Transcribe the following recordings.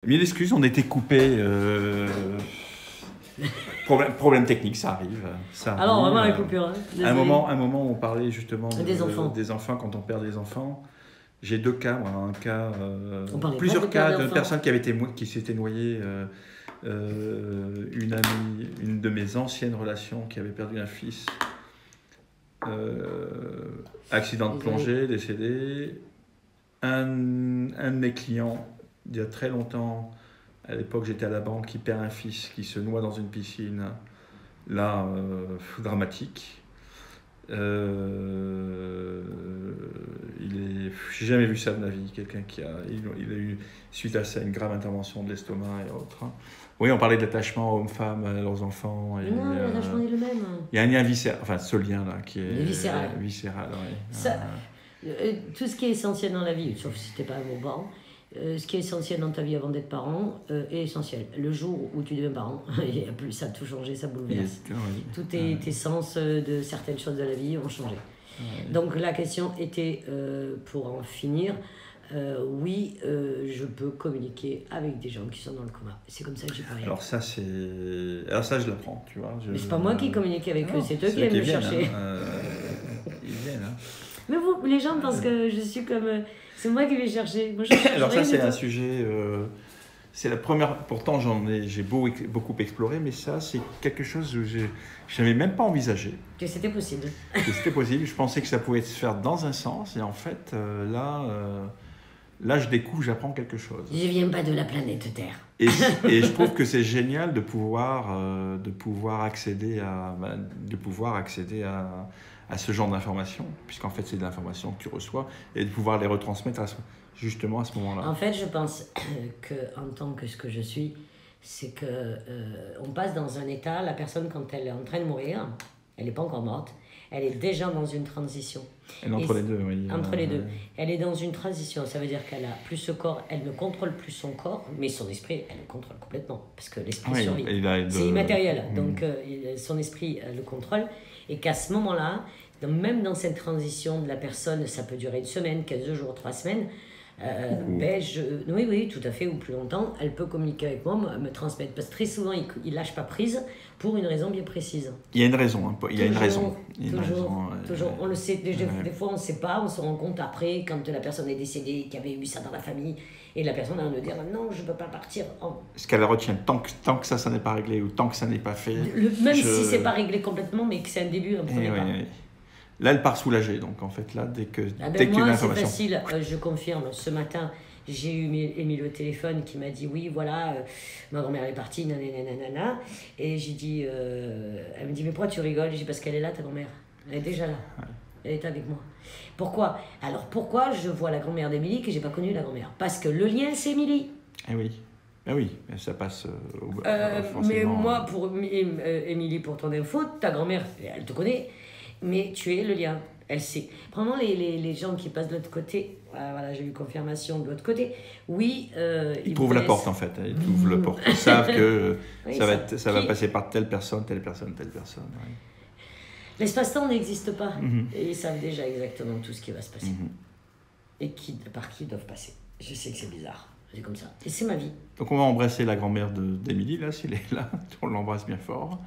Mille excuses, on était coupé. Problème technique, ça arrive. Alors, vraiment la coupure. Hein. Un moment où on parlait justement des enfants quand on perd des enfants. J'ai deux cas, moi, plusieurs cas de personnes qui s'étaient noyées. Une amie, une de mes anciennes relations qui avait perdu un fils. Accident de plongée, décédé. Un de mes clients, il y a très longtemps, à l'époque j'étais à la banque, qui perd un fils, qui se noie dans une piscine. Là, dramatique. J'ai jamais vu ça de ma vie, quelqu'un il a eu, suite à ça, une grave intervention de l'estomac et autres. Oui, on parlait de l'attachement hommes-femmes, à leurs enfants. Et, non, l'attachement est le même. Il y a un lien viscéral, enfin ce lien-là qui est viscéral. Oui. Ça, tout ce qui est essentiel dans la vie, sauf si t'es pas un bon parent, ce qui est essentiel dans ta vie avant d'être parent est essentiel. Le jour où tu deviens parent, ça a tout changé, ça bouleverse. Tous tes sens de certaines choses de la vie ont changé. Donc la question était, pour en finir, oui, je peux communiquer avec des gens qui sont dans le coma. C'est comme ça que j'ai parlé. Alors ça, je l'apprends, tu vois. Mais c'est pas moi qui communique avec eux, c'est eux qui viennent me chercher. Ils viennent, hein. Mais vous, les gens pensent que je suis comme... c'est moi qui vais chercher. Moi, alors ça, c'est un sujet... c'est la première... Pourtant, j'ai beaucoup exploré, mais ça, c'est quelque chose où je n'avais même pas envisagé. Que c'était possible. Je pensais que ça pouvait se faire dans un sens, et en fait, là, je découvre, j'apprends quelque chose. Je viens pas de la planète Terre. Et je trouve que c'est génial de pouvoir accéder à ce genre d'informations, puisqu'en fait, c'est de l'information que tu reçois, et de pouvoir les retransmettre justement à ce moment-là. En fait, je pense qu'en tant que ce que je suis, c'est que on passe dans un état, la personne, quand elle est en train de mourir, elle n'est pas encore morte, elle est déjà dans une transition. Elle est entre les deux, oui. Entre les deux. Elle est dans une transition, ça veut dire qu'elle a plus ce corps, elle ne contrôle plus son corps, mais son esprit, elle le contrôle complètement, parce que l'esprit survit. C'est immatériel, donc son esprit le contrôle, et qu'à ce moment-là, même dans cette transition de la personne, ça peut durer 1 semaine, 15 jours, 3 semaines, oui, tout à fait, ou plus longtemps, elle peut communiquer avec moi, me transmettre, parce que très souvent, il lâche pas prise pour une raison bien précise. Il y a une raison, Toujours, on le sait, des fois on ne sait pas, on se rend compte après, quand la personne est décédée, qu'il y avait eu ça dans la famille, et la personne va nous dire non, je ne peux pas partir. Ce qu'elle retient, tant que ça n'est pas réglé, ou tant que ça n'est pas fait... Même si ce n'est pas réglé complètement, mais que c'est un début, un premier pas. Là, elle part soulagée, donc en fait, là, dès que tu as moi, l'information... c'est facile, je confirme. Ce matin, j'ai eu Émile au téléphone qui m'a dit oui, voilà, ma grand-mère est partie, nanana. Et j'ai dit, elle me dit, mais pourquoi tu rigoles? J'ai dit, parce qu'elle est là, ta grand-mère. Elle est déjà là. Ouais. Elle est avec moi. Pourquoi? Alors pourquoi je vois la grand-mère d'Émilie que j'ai pas connue la grand-mère? Parce que le lien, c'est Émilie. Eh oui. Ah oui, ça passe mais moi, pour Émilie, pour ton info, ta grand-mère, elle te connaît. Mais tu es le lien, elle sait. Vraiment, les gens qui passent de l'autre côté, voilà, j'ai eu confirmation de l'autre côté, oui... ils trouvent la porte, en fait. Ils trouvent la porte. Ils savent que ça va passer par telle personne. Ouais. L'espace-temps n'existe pas. Et ils savent déjà exactement tout ce qui va se passer. Et par qui ils doivent passer. Je sais que c'est bizarre. C'est comme ça. Et c'est ma vie. Donc on va embrasser la grand-mère d'Émilie, là, s'il est là. On l'embrasse bien fort.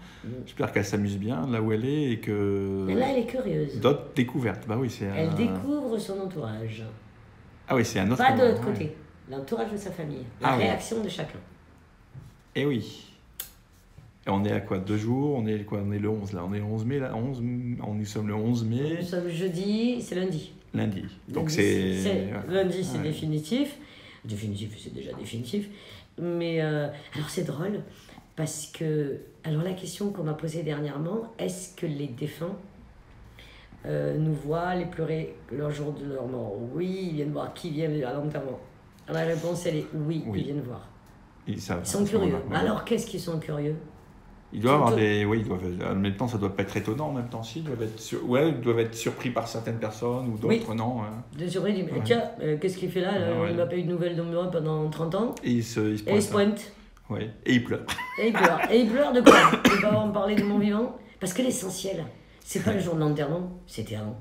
J'espère qu'elle s'amuse bien là où elle est et que... Mais là, elle est curieuse. D'autres découvertes. Bah oui, elle découvre son entourage. Ah oui, c'est un autre... Pas de l'autre côté. L'entourage de sa famille. La réaction de chacun. Eh oui. Et on est à quoi? 2 jours? On est le 11 là. On est le 11 mai là. Nous sommes le 11 mai. Nous sommes jeudi, c'est lundi. Lundi. Donc lundi, c'est définitif. Définitif, c'est déjà définitif. Mais alors c'est drôle parce que... Alors la question qu'on m'a posée dernièrement, est-ce que les défunts nous voient les pleurer le jour de leur mort? Oui, ils viennent voir. Qui vient à l'enterrement? La réponse, elle est oui, ils viennent voir. Ils sont curieux. Alors qu'est-ce qu'ils sont curieux? Ils doivent avoir des... Oui, en même temps, ça ne doit pas être étonnant en même temps. Si, ils doivent être surpris par certaines personnes ou d'autres, non. De surpris, tiens, qu'est-ce qu'il fait là, il n'a pas eu de nouvelles de moi pendant 30 ans. Et il se pointe. Oui, et il pleure. Et il pleure de quoi? Il ne va pas en parler de mon vivant. Parce que l'essentiel, c'est pas le jour de l'enterrement, c'était avant.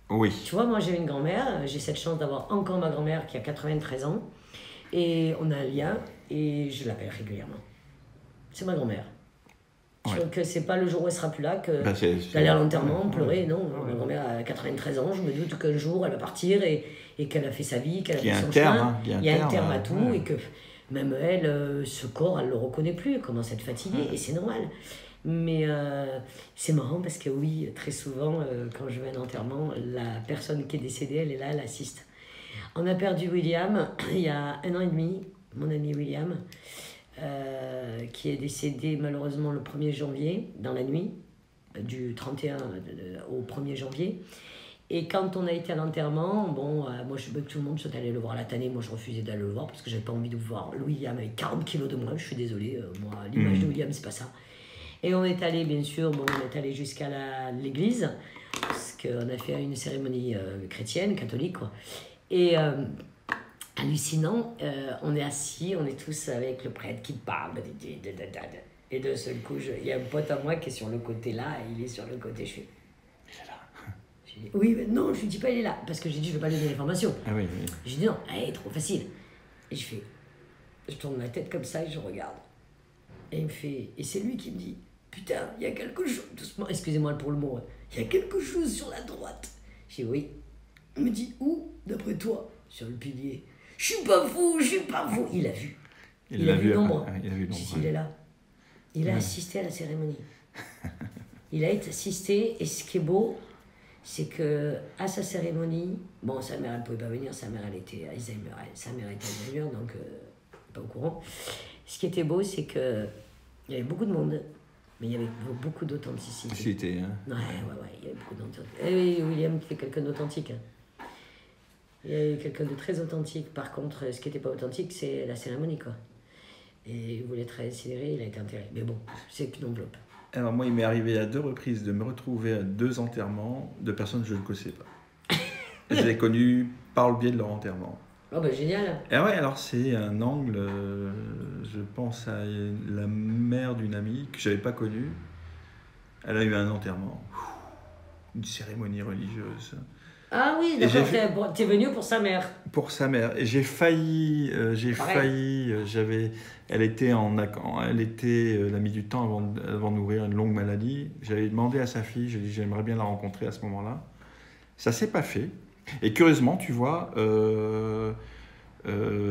Oui. Tu vois, moi j'ai une grand-mère, j'ai cette chance d'avoir encore ma grand-mère qui a 93 ans. Et on a un lien, et je l'appelle régulièrement. C'est ma grand-mère. Je trouve que c'est pas le jour où elle sera plus là que d'aller à l'enterrement, pleurer. Non, ma grand-mère a 93 ans, je me doute qu'un jour elle va partir et qu'elle a fait sa vie, qu'elle a fait son chemin. Il y a un terme à tout et que même elle, ce corps, elle le reconnaît plus, elle commence à être fatiguée et c'est normal. Mais c'est marrant parce que oui, très souvent, quand je vais à un enterrement, la personne qui est décédée, elle est là, elle assiste. On a perdu William il y a 1 an et demi, mon ami William. Qui est décédé malheureusement le 1er janvier, dans la nuit, du 31 au 1er janvier. Et quand on a été à l'enterrement, bon, moi je veux que tout le monde soit allé le voir cette année, moi je refusais d'aller le voir parce que j'avais pas envie de voir William avec 40 kilos de moins, je suis désolée, moi l'image de William c'est pas ça. Et on est allé bien sûr, bon, on est allé jusqu'à l'église, parce qu'on a fait une cérémonie chrétienne, catholique quoi. Et hallucinant, on est assis, on est tous avec le prêtre qui parle, et d'un seul coup, il y a un pote à moi qui est sur le côté là, et il est sur le côté, je fais... Il est là. Je dis, oui, mais non, je lui dis pas il est là, parce que j'ai dit je vais pas lui donner l'information. Ah oui, oui. Je dis non, elle est trop facile. Et je tourne la tête comme ça et je regarde. Et il me fait, et c'est lui qui me dit, putain, il y a quelque chose, doucement, excusez-moi pour le mot, il y a quelque chose sur la droite. Je dis oui. Il me dit, où, d'après toi? Sur le pilier. Je suis pas fou, je suis pas fou. Il a vu. Il a vu l'ombre. Il a vu l'ombre. Il est là. Il a assisté à la cérémonie. Il a été assisté, et ce qui est beau, c'est que à sa cérémonie, bon, sa mère, elle ne pouvait pas venir, sa mère, elle était Alzheimer. Sa mère était Alzheimer, donc pas au courant. Ce qui était beau, c'est que il y avait beaucoup de monde, mais il y avait beaucoup d'authenticité. Hein. Ouais, il y avait beaucoup d'authenticité. Et William, c'est quelqu'un d'authentique. Hein. Il y a eu quelqu'un de très authentique. Par contre, ce qui n'était pas authentique, c'est la cérémonie, quoi. Et il voulait être incinéré, il a été enterré. Mais bon, c'est qu'une enveloppe. Alors moi, il m'est arrivé à 2 reprises de me retrouver à 2 enterrements de personnes que je ne connaissais pas. Je les ai connues par le biais de leur enterrement. Oh bah génial. Et ouais, alors c'est un angle, je pense à la mère d'une amie que je n'avais pas connue. Elle a eu un enterrement, une cérémonie religieuse. Ah oui, d'accord, t'es venu pour sa mère. Pour sa mère. Et j'ai failli, elle était elle a mis du temps avant d'ouvrir une longue maladie. J'avais demandé à sa fille, j'ai dit j'aimerais bien la rencontrer à ce moment-là. Ça s'est pas fait. Et curieusement, tu vois, je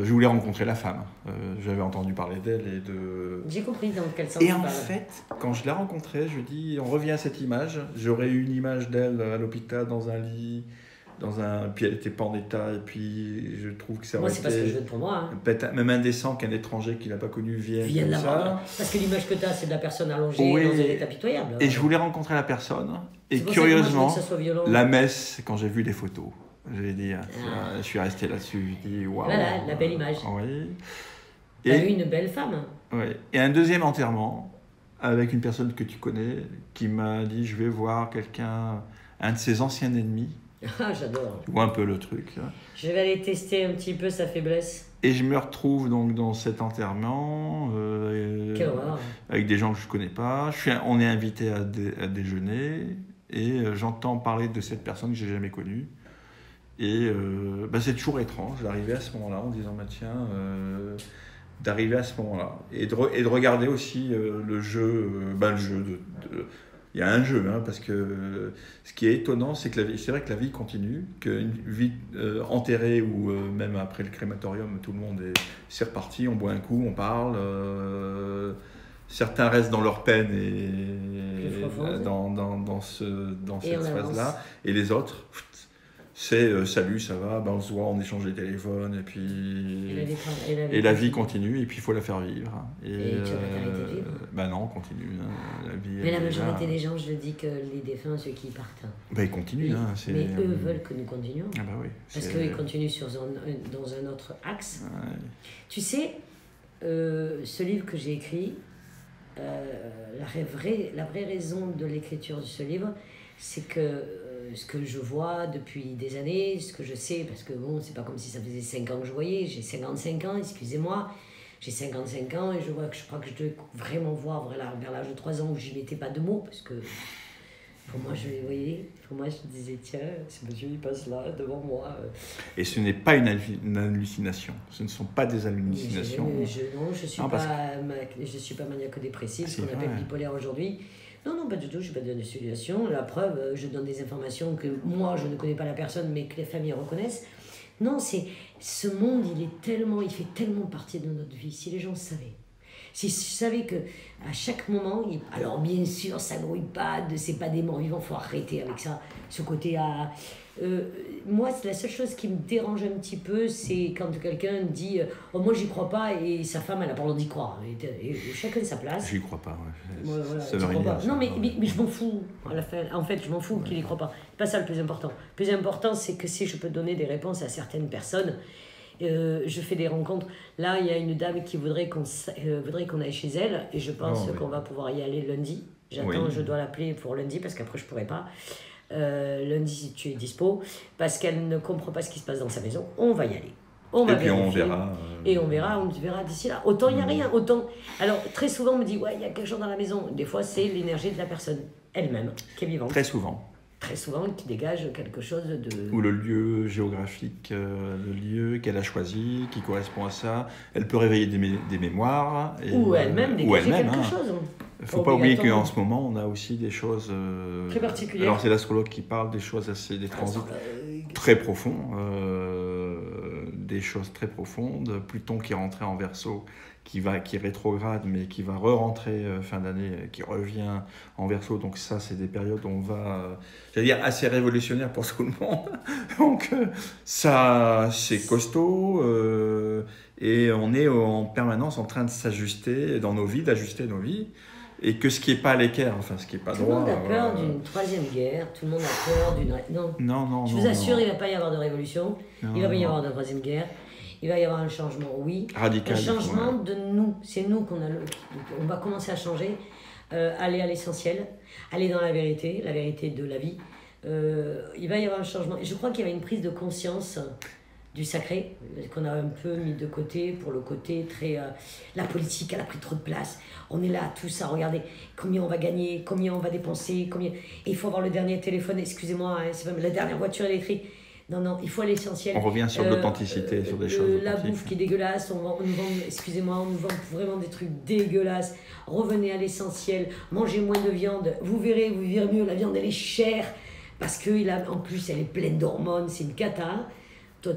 voulais rencontrer la femme. J'avais entendu parler d'elle et de... J'ai compris dans quel sens. Et en fait, quand je l'ai rencontrée, je dis, on revient à cette image. J'aurais eu une image d'elle à l'hôpital, dans un lit, puis elle était pas en état, et puis je trouve que ça aurait été... Moi, c'est pas ce que je veux pour moi. Hein. Peut-être même indécent qu'un étranger qui l'a pas connu vienne comme ça. Parce que l'image que tu as, c'est de la personne allongée dans un état pitoyable. Et je voulais rencontrer la personne. Et curieusement, la messe, quand j'ai vu les photos, j'ai dit, je suis resté là-dessus, je dis waouh. Voilà, la belle image. Oui. Tu as eu une belle femme. Oui. Et un deuxième enterrement avec une personne que tu connais qui m'a dit, je vais voir quelqu'un, un de ses anciens ennemis. Ah, j'adore. Tu vois un peu le truc. Je vais aller tester un petit peu sa faiblesse. Et je me retrouve donc dans cet enterrement avec des gens que je ne connais pas. On est invité à déjeuner et j'entends parler de cette personne que je n'ai jamais connue. Et c'est toujours étrange d'arriver à ce moment-là en disant tiens, d'arriver à ce moment-là. Et de regarder aussi le jeu, il y a un jeu, hein, parce que ce qui est étonnant, c'est que c'est vrai que la vie continue, qu'une vie enterrée ou même après le crématorium, tout le monde c'est reparti, on boit un coup, on parle, certains restent dans leur peine et dans cette phase-là, et les autres, c'est salut, ça va, on se voit, on échange les téléphones, et puis la vie continue, et puis il faut la faire vivre. Et tu vas t'arrêter de vivre? Non, on continue. Hein, la vie, mais la majorité des gens, je le dis que les défunts, ceux qui partent. Ils continuent. Hein, mais eux veulent que nous continuions. Ah oui, parce qu'eux, ils continuent dans un autre axe. Ouais. Tu sais, ce livre que j'ai écrit, la vraie raison de l'écriture de ce livre, c'est que ce que je vois depuis des années, ce que je sais, parce que bon, c'est pas comme si ça faisait 5 ans que je voyais, j'ai 55 ans, excusez-moi, j'ai 55 ans et je crois que je dois vraiment voir vers l'âge de 3 ans où je mettais pas de mots, parce que Pour moi, je les voyais. Pour moi, je disais, tiens, ce monsieur, il passe là, devant moi. Et ce n'est pas une hallucination. Ce ne sont pas des hallucinations. Non, je ne suis pas maniaco-dépressive, ce qu'on appelle bipolaire aujourd'hui. Non, pas du tout, je ne suis pas de hallucination. La preuve, je donne des informations que moi, je ne connais pas la personne, mais que les familles reconnaissent. Non, ce monde, il fait tellement partie de notre vie. Si les gens savaient. Si je savais qu'à chaque moment, alors bien sûr, ça grouille pas, c'est pas des morts vivants, il faut arrêter avec ça, ce côté à... moi, la seule chose qui me dérange un petit peu, c'est quand quelqu'un dit oh, moi j'y crois pas, et sa femme elle a pas le droit d'y croire. Et chacun sa place. J'y crois pas, ouais. Voilà, ça veut rien dire. Non, mais je m'en fous. À la fin, en fait, je m'en fous qu'il y croit pas. C'est pas ça le plus important. Le plus important, c'est que si je peux donner des réponses à certaines personnes, je fais des rencontres. Là, il y a une dame qui voudrait qu'on aille chez elle, et je pense qu'on va pouvoir y aller lundi. J'attends, je dois l'appeler pour lundi parce qu'après je pourrai pas. Lundi, si tu es dispo, parce qu'elle ne comprend pas ce qui se passe dans sa maison, on va y aller. On va et puis on verra. Et on verra d'ici là. Autant il n'y a rien, autant. Alors très souvent on me dit ouais, il y a quelque chose dans la maison. Des fois c'est l'énergie de la personne elle-même qui est vivante. Très souvent, qui dégage quelque chose de... Ou le lieu géographique, le lieu qu'elle a choisi, qui correspond à ça. Elle peut réveiller des mémoires. Ou elle-même dégager quelque chose. Il ne faut pas oublier qu'en ce moment, on a aussi des choses... très particulières. Alors c'est l'astrologue qui parle des choses des transits très profonds. Des choses très profondes. Pluton qui est rentré en Verseau, qui est rétrograde, mais qui va re-rentrer fin d'année, qui revient en Verseau. Donc ça, c'est des périodes où on va, j'allais dire, assez révolutionnaire pour tout le monde. Donc ça, c'est costaud. Et on est en permanence en train de s'ajuster dans nos vies, d'ajuster nos vies. Et que ce qui n'est pas à l'équerre, enfin ce qui n'est pas droit... Tout le monde a peur d'une troisième guerre, tout le monde a peur d'une... Non. Je vous assure, il ne va pas y avoir de révolution, il va pas y avoir de troisième guerre. Il va y avoir un changement, oui. Radical. Un changement de nous. C'est nous qu'on a on va commencer à changer, aller à l'essentiel, aller dans la vérité de la vie. Il va y avoir un changement. Et je crois qu'il y avait une prise de conscience du sacré, qu'on a un peu mis de côté pour le côté très... la politique, elle a pris trop de place. On est là, tous à regarder combien on va gagner, combien on va dépenser, combien... Et il faut avoir le dernier téléphone, excusez-moi, hein, c'est pas la dernière voiture électrique. Non, il faut à l'essentiel. On revient sur l'authenticité, sur des choses. La bouffe qui est dégueulasse, on nous vend, excusez-moi, on nous vend vraiment des trucs dégueulasses. Revenez à l'essentiel, mangez moins de viande, vous verrez mieux, la viande elle est chère, parce qu'en plus elle est pleine d'hormones, c'est une cata. Toi,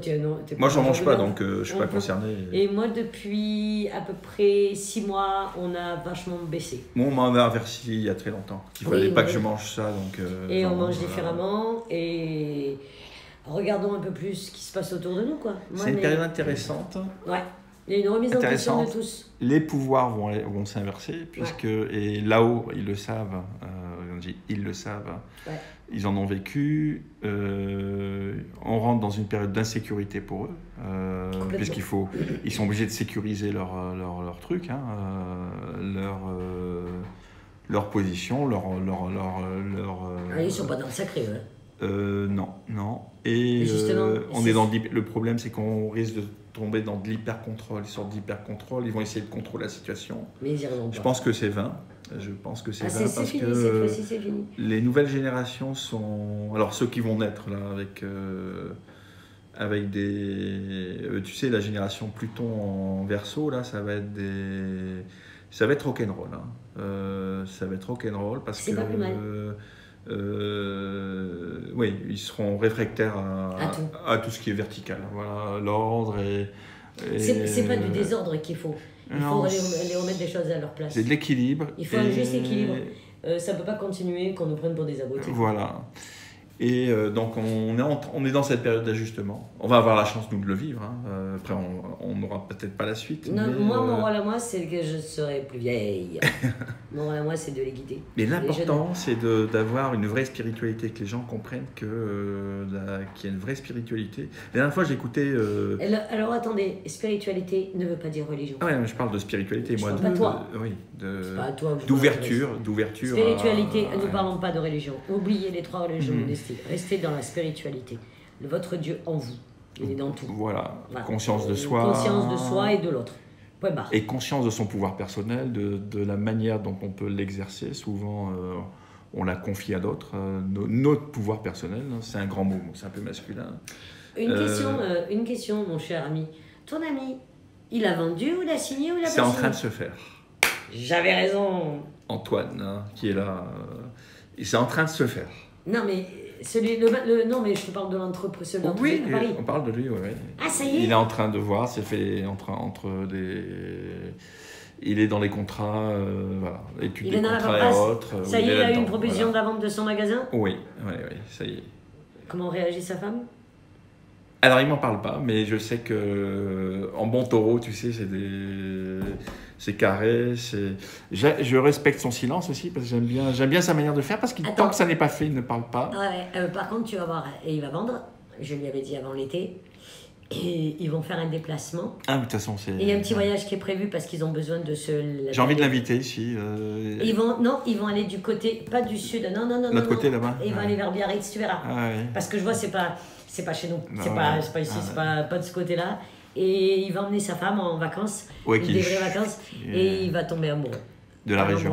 moi, j'en mange pas, donc je suis pas concerné. Et moi, depuis à peu près 6 mois, on a vachement baissé. Moi, on m'en a averti il y a très longtemps. Il fallait pas que je mange ça, donc... et on mange différemment, et... Regardons un peu plus ce qui se passe autour de nous, quoi. C'est une période intéressante. Ouais, il y a une remise en question de tous. Les pouvoirs vont s'inverser, puisque, et là-haut, ils le savent, ils le savent, ils en ont vécu. On rentre dans une période d'insécurité pour eux, ils sont obligés de sécuriser leur truc, hein, leur position, ils ne sont pas dans le sacré, non. Et on est dans le problème, c'est qu'on risque de tomber dans de l'hyper-contrôle. Ils sortent d'hyper-contrôle, ils vont essayer de contrôler la situation. Mais ils y arriveront pas. Je pense que c'est vain. Parce fini, que cette fois-ci, c'est fini. Les nouvelles générations sont... Alors ceux qui vont naître là, avec des... tu sais, la génération Pluton en Verseau, là, ça va être rock'n'roll. Hein. Ça va être rock'n'roll parce que... C'est pas plus mal. Oui, ils seront réfractaires à tout ce qui est vertical. Voilà, l'ordre et c'est pas du désordre qu'il faut. Il faut aller remettre des choses à leur place. C'est de l'équilibre. Il faut un juste équilibre. Ça ne peut pas continuer qu'on nous prenne pour des abrutis. Voilà. Et donc on est dans cette période d'ajustement. On va avoir la chance, nous, de le vivre. Hein. Après, on n'aura peut-être pas la suite. Non, mon rôle à moi, c'est que je serai plus vieille. Mon rôle à moi, c'est de les guider. Mais l'important, c'est d'avoir une vraie spiritualité, que les gens comprennent qu'il y a une vraie spiritualité. La dernière fois, j'écoutais... Alors attendez, spiritualité ne veut pas dire religion. Ah ouais, je parle de spiritualité. Je parle pas de toi. C'est pas à toi. D'ouverture. Spiritualité, ne parlons pas de religion. Oubliez les 3 religions monéstiques. Restez dans la spiritualité. Votre Dieu en vous. Il est dans tout. Voilà. Conscience de soi. Conscience de soi et de l'autre. Point barre. Et conscience de son pouvoir personnel, de la manière dont on peut l'exercer. Souvent, on la confie à d'autres. Notre pouvoir personnel, hein, c'est un grand mot, c'est un peu masculin. Une question, mon cher ami. Ton ami, il a vendu ou il a signé ou il a pas signé? C'est en train de se faire. J'avais raison. Antoine, hein, qui est là, c'est en train de se faire. Non, mais non, mais je te parle de l'entreprise. Oui, à Paris. on parle de lui, oui. Ah, ça y est. Il est en train de voir, c'est fait entre des... Il est dans les contrats, voilà, études Il des est dans la contrats et paperasse. autres. Ça y est, il a eu une proposition voilà. de la vente de son magasin? Oui, ça y est. Comment réagit sa femme? Alors, il m'en parle pas, mais je sais que en bon taureau, tu sais, c'est carré. Je respecte son silence aussi parce que j'aime bien sa manière de faire parce que tant que ça n'est pas fait, il ne parle pas. Ouais, par contre, tu vas voir, et il va vendre. Je lui avais dit avant l'été. Et ils vont faire un déplacement. Ah, mais de toute façon, c'est... Et il y a un petit voyage qui est prévu parce qu'ils ont besoin de se... J'ai envie de l'inviter ici. Ils vont aller du côté, pas du sud, non. L'autre côté, là-bas. Ils vont aller vers Biarritz, tu verras. Ah, ouais. Parce que je vois, c'est pas chez nous. Non, c'est pas ici, c'est pas de ce côté-là. Et il va emmener sa femme en vacances, des vraies vacances, et il va tomber amoureux. De la région.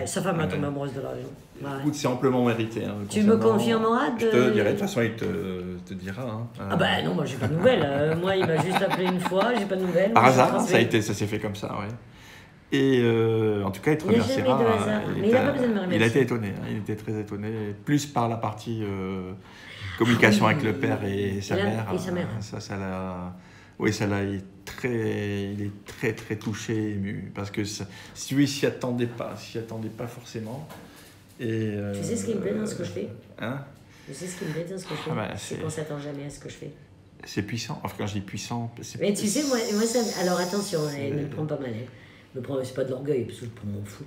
Sa femme va tomber amoureuse de la région. Ouais. Écoute, c'est amplement mérité. Hein, tu me confirmeras Je te dirai, de toute façon, il te dira. Hein. Ah bah non, moi j'ai pas de nouvelles. Moi, il m'a juste appelé une fois, j'ai pas de nouvelles. Par hasard, ça s'est fait comme ça, ouais. Et en tout cas, il te remerciera. Mais il n'a pas besoin de me remercier. Il a été étonné, hein, il était très étonné, plus par la partie communication avec le père et sa mère. Et sa mère. Ça l'a... Oui, ça l'a... Il est très, très touché, ému, parce que lui, il s'y attendait pas forcément. Et, tu sais ce qui me plaît dans ce que je fais? Hein? Tu sais ce qui me plaît dans ce que je fais? C'est qu'on s'attend jamais à ce que je fais. C'est puissant. Enfin, quand je dis puissant... Mais tu sais, moi ça... Alors attention, ne le prends pas mal. C'est pas de l'orgueil, parce que je m'en fous.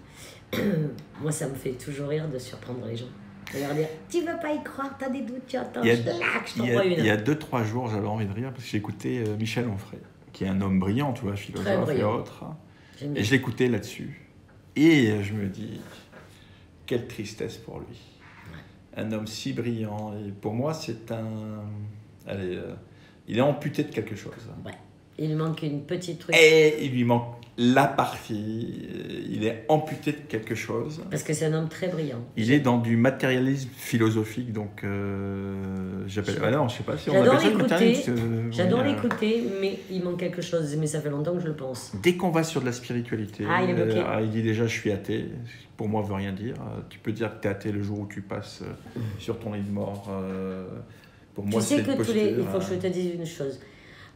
Moi, ça me fait toujours rire de surprendre les gens. De leur dire, tu veux pas y croire, t'as des doutes, tu attends, je t'envoie une. Il y a 2-3 jours, j'avais envie de rire, parce que j'ai écouté Michel Onfray, qui est un homme brillant, tu vois, philosophe et autres. Et je l'écoutais là-dessus. Et je me dis... Quelle tristesse pour lui. Ouais. Un homme si brillant. Et pour moi, c'est un... Allez, il est amputé de quelque chose. Ouais. Il lui manque une petite truc. Et il lui manque la partie. Il est amputé de quelque chose. Parce que c'est un homme très brillant. Il est dans du matérialisme philosophique. Donc, j'appelle... Alors, je sais pas si on J'adore appelle l'écouter. J'adore l'écouter, mais il manque quelque chose. Mais ça fait longtemps que je le pense. Dès qu'on va sur de la spiritualité, il est bloqué. Il dit déjà, je suis athée. Pour moi, veut rien dire. Tu peux dire que tu es athée le jour où tu passes sur ton lit de mort. Pour moi, c'est une posture. Il faut que je te dise une chose.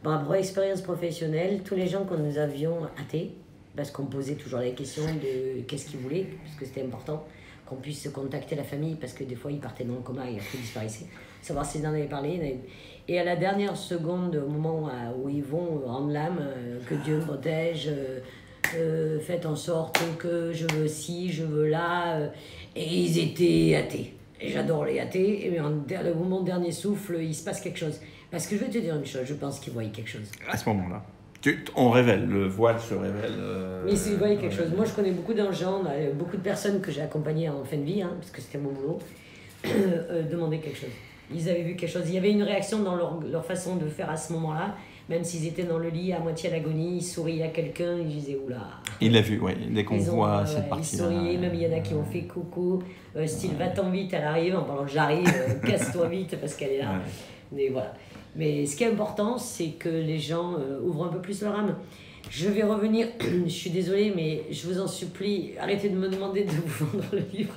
Pour expérience professionnelle, tous les gens que nous avions athées, parce qu'on posait toujours la question de qu'est-ce qu'ils voulaient, parce que c'était important qu'on puisse contacter la famille, parce que des fois, ils partaient dans le coma et après, ils disparaissaient. Savoir s'ils en avaient parlé. Et à la dernière seconde, au moment où ils vont rendre l'âme, que Dieu me protège... faites en sorte que je veux ci, je veux là. Et ils étaient athées. Et j'adore les athées. Et au moment de dernier souffle, il se passe quelque chose. Parce que je vais te dire une chose, je pense qu'ils voyaient quelque chose. À ce moment-là, on révelle, le voile se révèle. Mais ils voyaient quelque chose. Moi, je connais beaucoup de gens, beaucoup de personnes que j'ai accompagnées en fin de vie, parce que c'était mon boulot, demandaient quelque chose. Ils avaient vu quelque chose. Il y avait une réaction dans leur façon de faire à ce moment-là. Même s'ils étaient dans le lit à moitié à l'agonie, ils souriaient à quelqu'un, ils disaient oula. Il l'a vu, oui, dès qu'on voit cette partie-là. Ils souriaient, même il y en a qui ont fait coucou, style va-t'en vite, elle arrive, en parlant j'arrive, casse-toi vite parce qu'elle est là. Ouais. Mais voilà. Mais ce qui est important, c'est que les gens ouvrent un peu plus leur âme. Je vais revenir, je suis désolée, mais je vous en supplie, arrêtez de me demander de vous vendre le livre.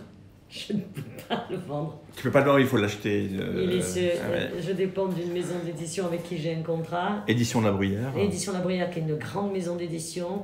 Je ne peux pas le vendre. Tu peux pas le vendre, il faut l'acheter. Je dépends d'une maison d'édition avec qui j'ai un contrat. Édition La Bruyère. Édition La Bruyère, qui est une grande maison d'édition.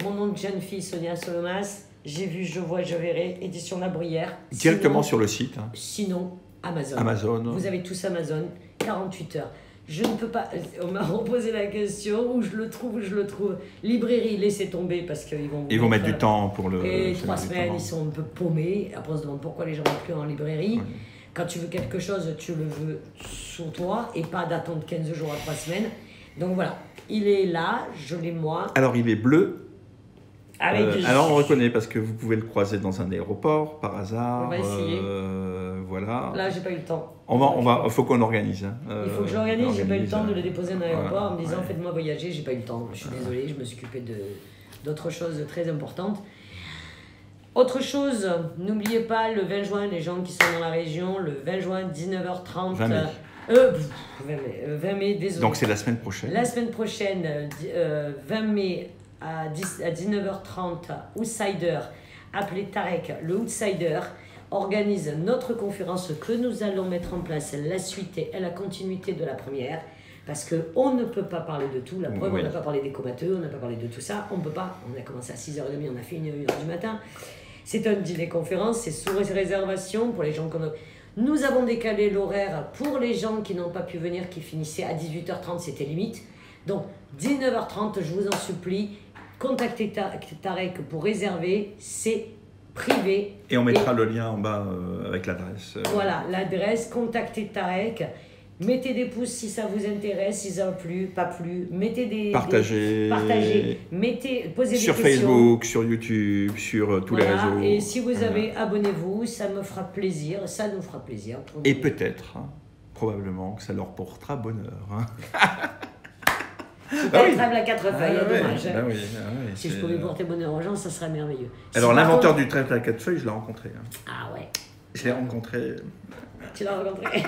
Mon nom de jeune fille, Sonia Solomas. J'ai vu, je vois, je verrai. Édition La Bruyère. Directement sur le site. Sinon, Amazon. Amazon. Vous avez tous Amazon, 48 heures. Je ne peux pas... On m'a reposé la question, où je le trouve. Librairie, laissez tomber, parce qu'ils vont... Ils vont mettre du temps pour le... Et 3 semaines, ils sont un peu paumés. Après, on se demande pourquoi les gens ne vont plus en librairie. Ouais. Quand tu veux quelque chose, tu le veux sur toi, et pas d'attendre 15 jours à 3 semaines. Donc voilà, il est là, je l'ai moi. Alors, il est bleu. Alors, on reconnaît, parce que vous pouvez le croiser dans un aéroport, par hasard. On va essayer. Voilà. Là, j'ai pas eu le temps. Faut qu'on organise. Il faut que j'organise. J'ai pas eu le temps de le déposer en aéroport en me disant faites-moi voyager. J'ai pas eu le temps. Je suis désolée. Je me suis occupée d'autres choses très importantes. Autre chose, n'oubliez pas le 20 juin, les gens qui sont dans la région, le 20 juin, 19h30. 20 mai. 20 mai, désolé. Donc c'est la semaine prochaine. La semaine prochaine, 20 mai à 19h30, Outsider, appelé Tarek, le Outsider, organise notre conférence que nous allons mettre en place, la suite et la continuité de la première. Parce qu'on ne peut pas parler de tout. La preuve, Oui. on n'a pas parlé des comateux, on n'a pas parlé de tout ça. On ne peut pas. On a commencé à 6h30, on a fait 1h du matin. C'est un dîner-conférence, c'est sous réservation pour les gens qu'on a... Nous avons décalé l'horaire pour les gens qui n'ont pas pu venir, qui finissaient à 18h30, c'était limite. Donc, 19h30, je vous en supplie, contactez Tarek pour réserver, c'est privé. Et on mettra le lien en bas avec l'adresse. Voilà, l'adresse, contactez Tarek. Mettez des pouces si ça vous intéresse, si ça a plu, pas plu. Mettez des... Partagez. Partagez. Posez des sur questions. Facebook, sur YouTube, sur tous les réseaux. Et si vous avez, abonnez-vous, ça me fera plaisir, ça nous fera plaisir. Et peut-être, probablement, que ça leur portera bonheur. Hein. Trêve la 4 feuilles, dommage. Si je pouvais porter bonheur aux gens, ça serait merveilleux. Alors l'inventeur du trèfle à 4 feuilles, je l'ai rencontré. Hein. Ah ouais. Je l'ai rencontré. Tu l'as rencontré.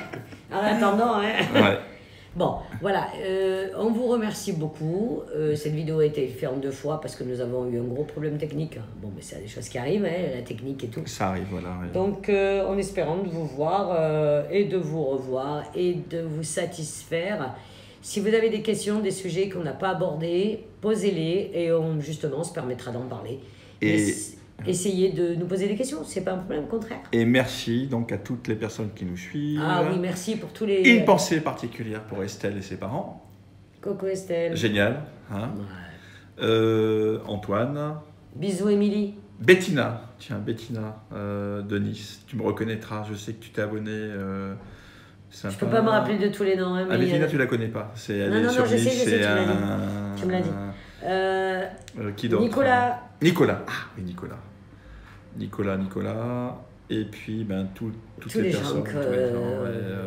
En attendant, hein. Ouais. Bon, voilà, on vous remercie beaucoup. Cette vidéo a été faite en 2 fois parce que nous avons eu un gros problème technique. Bon, mais c'est des choses qui arrivent, hein, la technique et tout. Ça arrive, voilà. Ouais. Donc, en espérant de vous voir et de vous revoir et de vous satisfaire. Si vous avez des questions, des sujets qu'on n'a pas abordés, posez-les et justement, on se permettra d'en parler. Et essayez de nous poser des questions, c'est pas un problème, au contraire. Et merci donc à toutes les personnes qui nous suivent. Ah oui, merci pour tous les... Une pensée particulière pour Estelle et ses parents. Coucou Estelle. Génial. Hein ouais. Antoine. Bisous Émilie. Bettina. Tiens, Bettina de Nice. Tu me reconnaîtras, je sais que tu t'es abonné. Je peux pas me rappeler de tous les noms. Hein, mais Bettina, tu la connais pas. Non, je sais, tu me l'as dit. Qui d'autre? Nicolas. Nicolas. Ah oui, Nicolas. Nicolas. Et puis, toutes les personnes.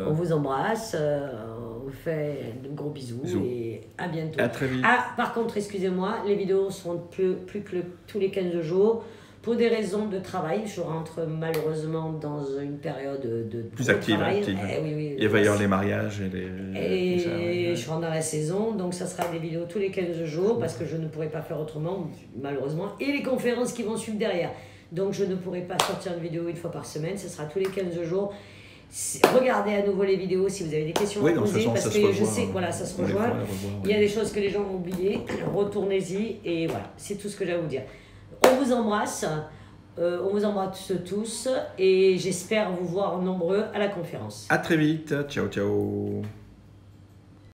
On vous embrasse. On vous fait de gros bisous. Et à bientôt. À très vite. Ah, par contre, excusez-moi, les vidéos seront plus que tous les 15 jours. Pour des raisons de travail, je rentre malheureusement dans une période de plus active. Oui, il va y avoir les mariages et je rentre dans la saison, donc ça sera des vidéos tous les 15 jours parce que je ne pourrai pas faire autrement, malheureusement, et les conférences qui vont suivre derrière. Donc je ne pourrai pas sortir une vidéo 1 fois par semaine, ce sera tous les 15 jours. Regardez à nouveau les vidéos si vous avez des questions à poser, parce que je sais que ça se rejoint. Il y a des choses que les gens ont oubliées, retournez-y, et voilà, c'est tout ce que j'ai à vous dire. On vous embrasse tous et j'espère vous voir nombreux à la conférence. À très vite, ciao ciao.